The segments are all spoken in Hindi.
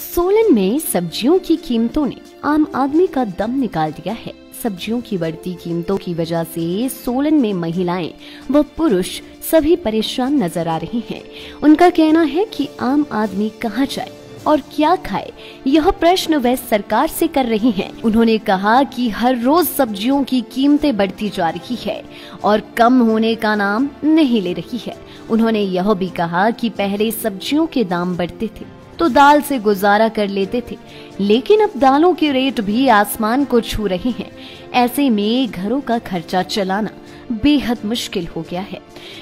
सोलन में सब्जियों की कीमतों ने आम आदमी का दम निकाल दिया है। सब्जियों की बढ़ती कीमतों की वजह से सोलन में महिलाएं व पुरुष सभी परेशान नजर आ रहे हैं। उनका कहना है कि आम आदमी कहां जाए और क्या खाए, यह प्रश्न वे सरकार से कर रही हैं। उन्होंने कहा कि हर रोज सब्जियों की कीमतें बढ़ती जा रही है और कम होने का नाम नहीं ले रही है। उन्होंने यह भी कहा कि पहले सब्जियों के दाम बढ़ते थे तो दाल से गुजारा कर लेते थे, लेकिन अब दालों के रेट भी आसमान को छू रहे हैं। ऐसे में घरों का खर्चा चलाना बेहद मुश्किल हो गया है।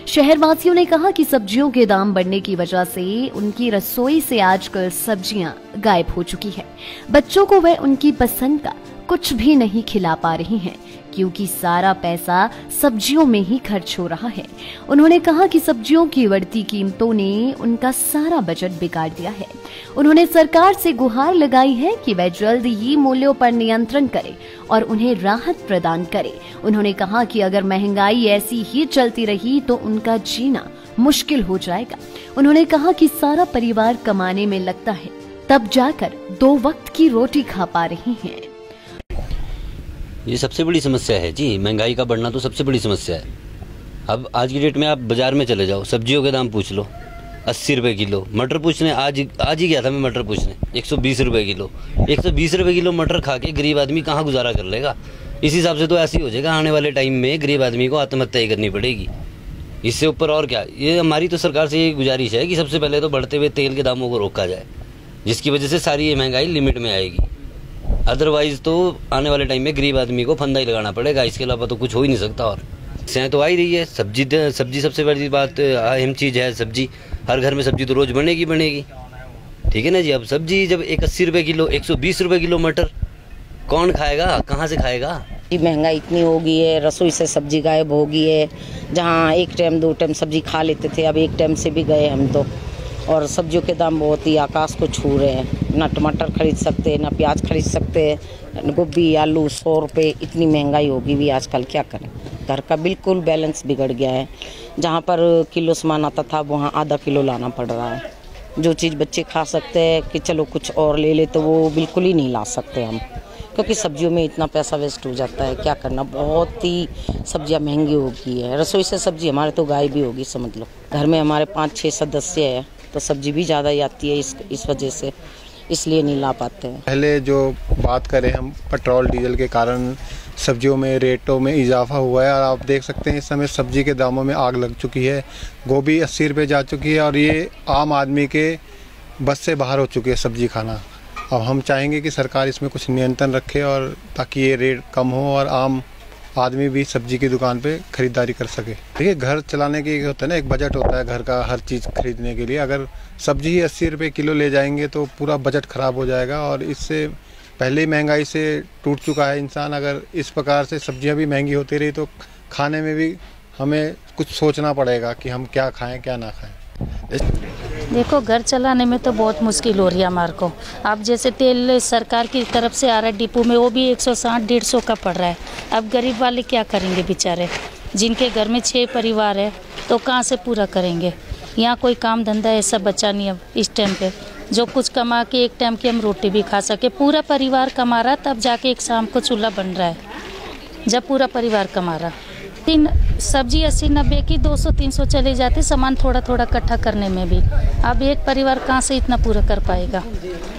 शहरवासियों ने कहा कि सब्जियों के दाम बढ़ने की वजह से उनकी रसोई से आजकल सब्जियां गायब हो चुकी है। बच्चों को वह उनकी पसंद का कुछ भी नहीं खिला पा रही हैं, क्योंकि सारा पैसा सब्जियों में ही खर्च हो रहा है। उन्होंने कहा कि सब्जियों की बढ़ती कीमतों ने उनका सारा बजट बिगाड़ दिया है। उन्होंने सरकार से गुहार लगाई है कि वह जल्द ही मूल्यों पर नियंत्रण करे और उन्हें राहत प्रदान करे। उन्होंने कहा कि अगर महंगाई ऐसी ही चलती रही तो उनका जीना मुश्किल हो जाएगा। उन्होंने कहा कि सारा परिवार कमाने में लगता है, तब जाकर 2 वक्त की रोटी खा पा रही हैं। ये सबसे बड़ी समस्या है जी, महंगाई का बढ़ना तो सबसे बड़ी समस्या है। अब आज की डेट में आप बाजार में चले जाओ, सब्जियों के दाम पूछ लो, 80 रुपए किलो। मटर पूछने आज ही गया था मैं मटर पूछने, 120 रुपए किलो। 120 रुपए किलो मटर खा के गरीब आदमी कहाँ गुजारा कर लेगा? इस हिसाब से तो ऐसे ही हो जाएगा, आने वाले टाइम में गरीब आदमी को आत्महत्या ही करनी पड़ेगी। इससे ऊपर और क्या? ये हमारी तो सरकार से ये गुजारिश है कि सबसे पहले तो बढ़ते हुए तेल के दामों को रोका जाए, जिसकी वजह से सारी ये महंगाई लिमिट में आएगी। अदरवाइज तो आने वाले टाइम में गरीब आदमी को फंदा ही लगाना पड़ेगा, इसके अलावा तो कुछ हो ही नहीं सकता। और समस्याएं तो आ ही रही है। सब्जी सबसे बड़ी बात, अहम चीज़ है सब्जी। हर घर में सब्जी तो रोज बनेगी। ठीक है ना जी। अब सब्जी जब 80 रुपए किलो, 120 रुपए किलो मटर, कौन खाएगा? कहाँ से खाएगा? महंगाई इतनी हो गई है, रसोई से सब्जी गायब हो गई है। जहाँ एक टाइम 2 टाइम सब्जी खा लेते थे, अब एक टाइम से भी गए हम तो। और सब्जियों के दाम बहुत ही आकाश को छू रहे हैं। ना टमाटर खरीद सकते हैं, ना प्याज खरीद सकते हैं, गोभी आलू 100 रुपये। इतनी महंगाई होगी भी आजकल, क्या करें? घर का बिल्कुल बैलेंस बिगड़ गया है। जहाँ पर किलो सामान आता था वहाँ आधा किलो लाना पड़ रहा है। जो चीज़ बच्चे खा सकते हैं कि चलो कुछ और ले ले, तो वो बिल्कुल ही नहीं ला सकते हम, क्योंकि सब्जियों में इतना पैसा वेस्ट हो जाता है। क्या करना, बहुत ही सब्जियां महंगी हो गई है। रसोई से सब्जी हमारे तो गायब भी होगी समझ लो। घर में हमारे 5-6 सदस्य है तो सब्जी भी ज़्यादा ही आती है इस वजह से, इसलिए नहीं ला पाते हैं। पहले जो बात करें हम, पेट्रोल डीजल के कारण सब्जियों में रेटों में इजाफा हुआ है और आप देख सकते हैं इस समय सब्जी के दामों में आग लग चुकी है। गोभी 80 रुपये जा चुकी है और ये आम आदमी के बस से बाहर हो चुकी है सब्जी खाना। अब हम चाहेंगे कि सरकार इसमें कुछ नियंत्रण रखे और ताकि ये रेट कम हो और आम आदमी भी सब्जी की दुकान पे खरीदारी कर सके। देखिए, घर चलाने के होता है ना, एक बजट होता है घर का हर चीज़ खरीदने के लिए। अगर सब्जी ही 80 रुपये किलो ले जाएंगे तो पूरा बजट ख़राब हो जाएगा और इससे पहले ही महंगाई से टूट चुका है इंसान। अगर इस प्रकार से सब्जियां भी महंगी होती रही तो खाने में भी हमें कुछ सोचना पड़ेगा कि हम क्या खाएं क्या ना खाएं। देखो, घर चलाने में तो बहुत मुश्किल हो रही है हमारे को। अब जैसे तेल सरकार की तरफ से आ रहा है डिपो में, वो भी 160-150 का पड़ रहा है। अब गरीब वाले क्या करेंगे बेचारे? जिनके घर में 6 परिवार है तो कहाँ से पूरा करेंगे? यहाँ कोई काम धंधा ऐसा बचा नहीं अब इस टाइम पे, जो कुछ कमा के एक टाइम की हम रोटी भी खा सके। पूरा परिवार कमा रहा तब जाके एक शाम को चूल्हा बन रहा है, जब पूरा परिवार कमा रहा। 3 सब्जी 80-90 की 200-300 चले जाते, सामान थोड़ा थोड़ा इकट्ठा करने में भी। अब एक परिवार कहाँ से इतना पूरा कर पाएगा?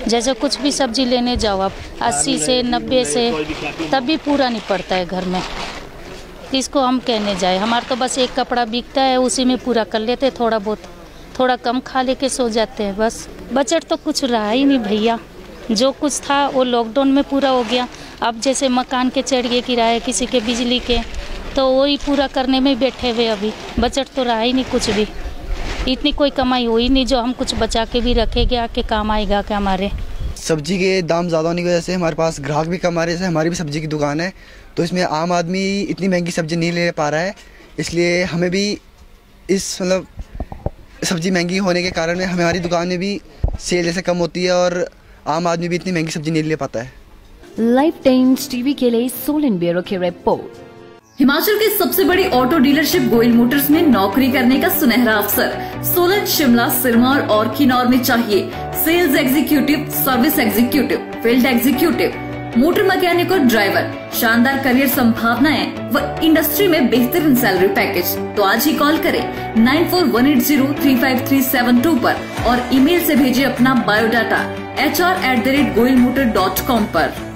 जैसे कुछ भी सब्जी लेने जाओ आप 80 से 90 से, तब भी पूरा नहीं पड़ता है घर में। किसको हम कहने जाए? हमारा तो बस एक कपड़ा बिकता है, उसी में पूरा कर लेते, थोड़ा बहुत थोड़ा कम खा लेके सो जाते हैं बस। बजट तो कुछ रहा ही नहीं भैया। जो कुछ था वो लॉकडाउन में पूरा हो गया। अब जैसे मकान के चढ़ गए किराए, किसी के बिजली के, तो वही पूरा करने में बैठे हुए। अभी बजट तो रहा ही नहीं कुछ भी। इतनी कोई कमाई हुई नहीं जो हम कुछ बचा के भी रखेंगे, आके काम आएगा क्या हमारे? सब्जी के दाम ज़्यादा होने की वजह से हमारे पास ग्राहक भी कम आ रहे हैं। हमारी भी सब्जी की दुकान है, तो इसमें आम आदमी इतनी महंगी सब्जी नहीं ले पा रहा है। इसलिए हमें भी इस सब्जी महंगी होने के कारण हमारी दुकान में भी सेल जैसे कम होती है और आम आदमी भी इतनी महंगी सब्जी नहीं ले पाता है। लाइव टाइम्स टीवी के लिए सोलन ब्यूरो की रिपोर्ट। हिमाचल की सबसे बड़ी ऑटो डीलरशिप गोयल मोटर्स में नौकरी करने का सुनहरा अवसर। सोलन, शिमला, सिरमौर और किन्नौर में चाहिए sales executive, service executive, field executive, motor mechanic और ड्राइवर। शानदार करियर संभावनाएं व इंडस्ट्री में बेहतरीन सैलरी पैकेज। तो आज ही कॉल करें 9418035372 पर और ईमेल से भेजिए अपना बायोडाटा hr@goyalmotor.com पर।